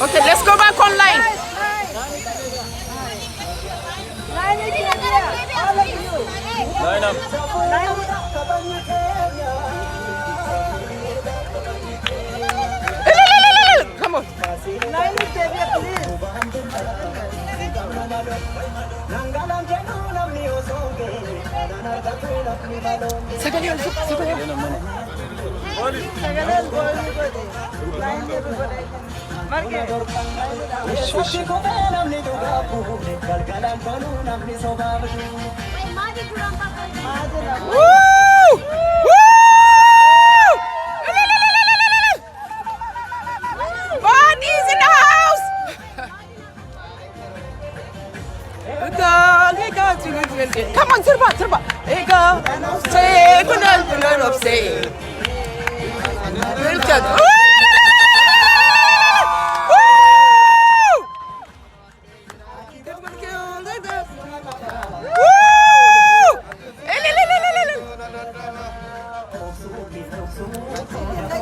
Okay, let's go back online. Line up. Come on. Bonnie's in the house. Come on, Sirba. Hey, go. Say, good say.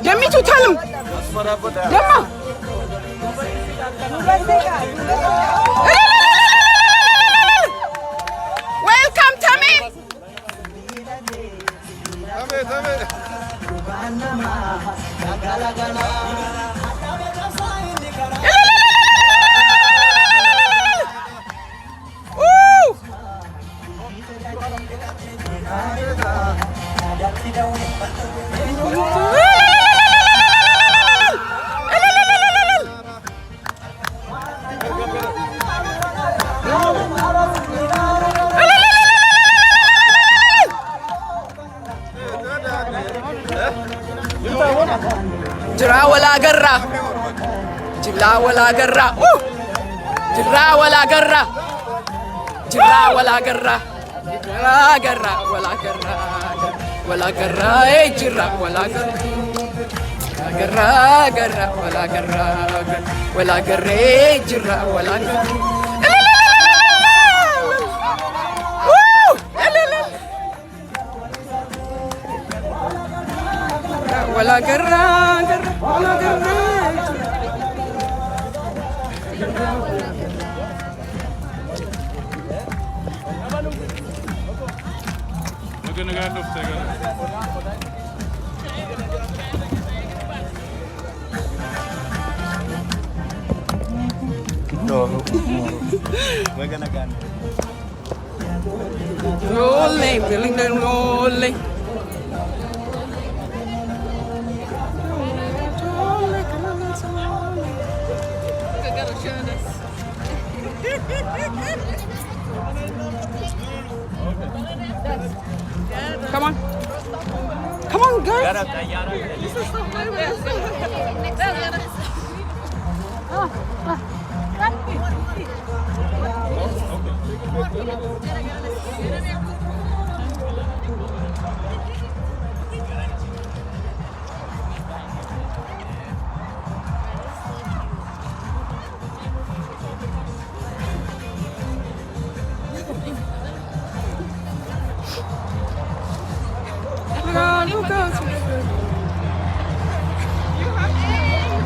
Get me to tell him. Gemma. Welcome, Tammy. Jira wala garra. Jira wala garra. Jira wala garra. Jira wala garra. Jira garra wala garra. Wala garra jira wala garra. Garra wala garra. Wala garra jira wala garra. Wala garra, wala garra. Rolling. Come on, guys.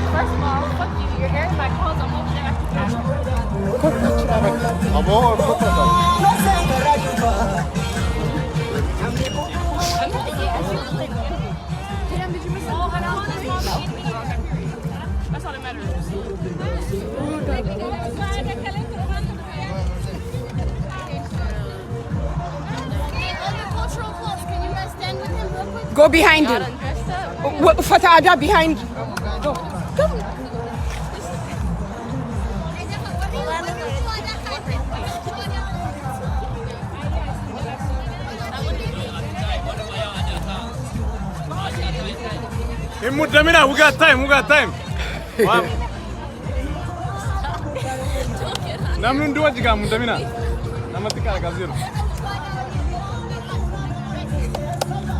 First of all, fuck you. You're airing my clothes. I'm over there. That's all that matters. Go behind him. Fatada behind. Go. Come. Mudamina, we got time. Namun dua juga Mudamina. Nama tika kazir.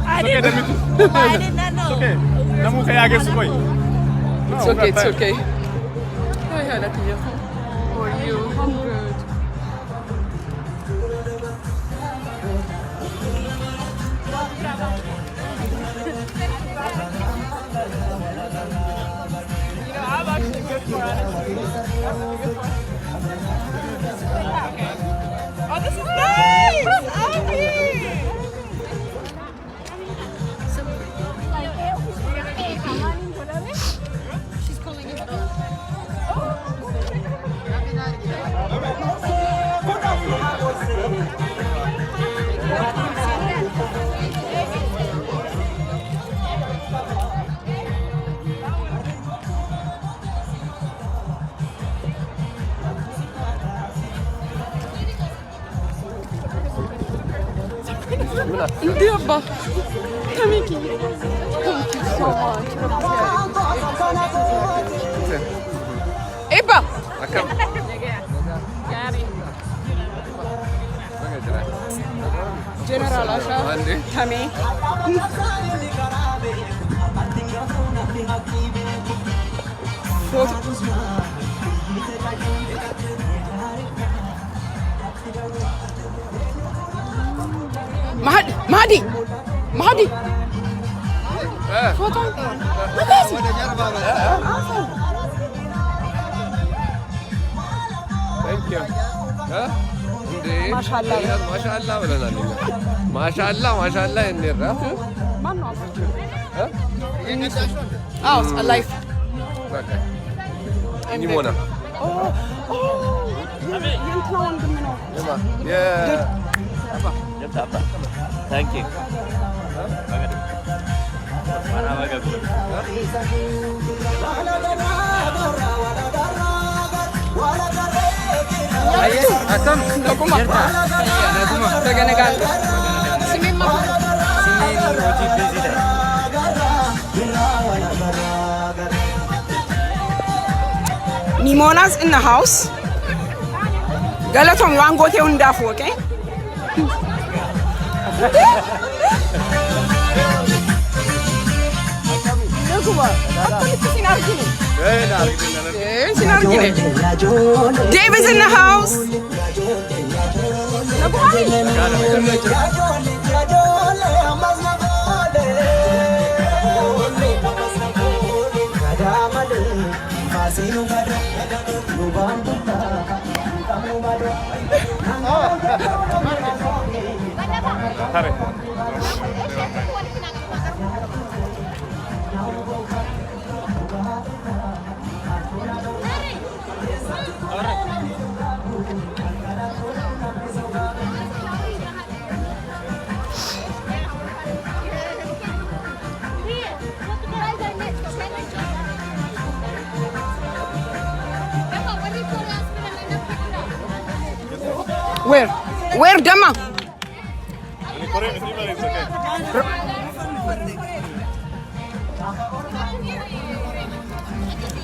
I didn't know. Okay. Namu kaya agak sukoi. It's okay. Oh yeah, that's you. How are you? I'm good. I'm actually good for it. Hindi ba? Thank you. Thank you so much. Eba! Akkam. General Asha. Mandi. Tami. Mahdi! Mahdi! Foto. Makasih. Thank you. እንዴ ማሻአላህ ማሻአላህ ብለናል። ማሻአላህ እንዴራ ማን ነው አባችሁ? አዎ ላይፍ በቃ ኒሞና የእንትና ወንድም ነው። Thank you. akkam Dhuguma. Daganagaan. Simiin ma. Nimona's in the house. Galatom waan gootee hundaaf okay? Dhuguma. Akkamitti sin arginu? Sin argine. Dave is in the house. Where? Where, Dama?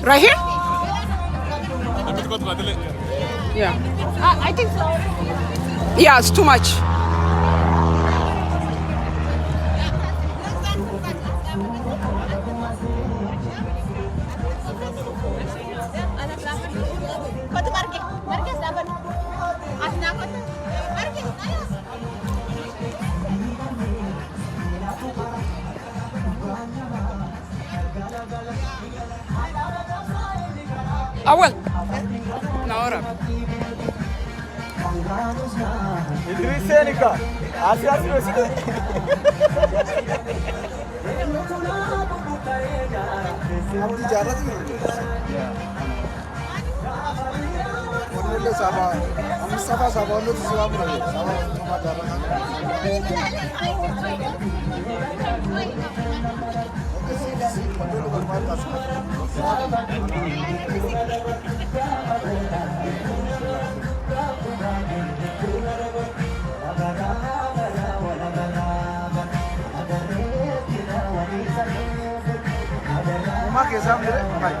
Right here? Yeah. I think so. Yeah, it's too much. Awal. Naora. Idrisenika. Asi Roside. Abdi jalan ni. Orang le Sabah, kami Sabah le tu Sabah pun ada. Sabah cuma jalan. Mak kesam deh, baik.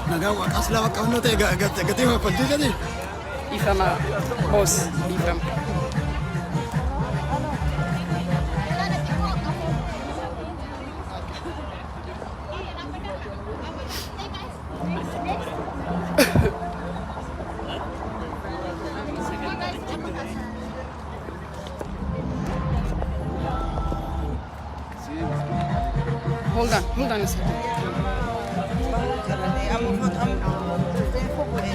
Nagawa kasla wa kauno te gati ma paldi jadi. Ifama, boss, Ifam. Hold on a second.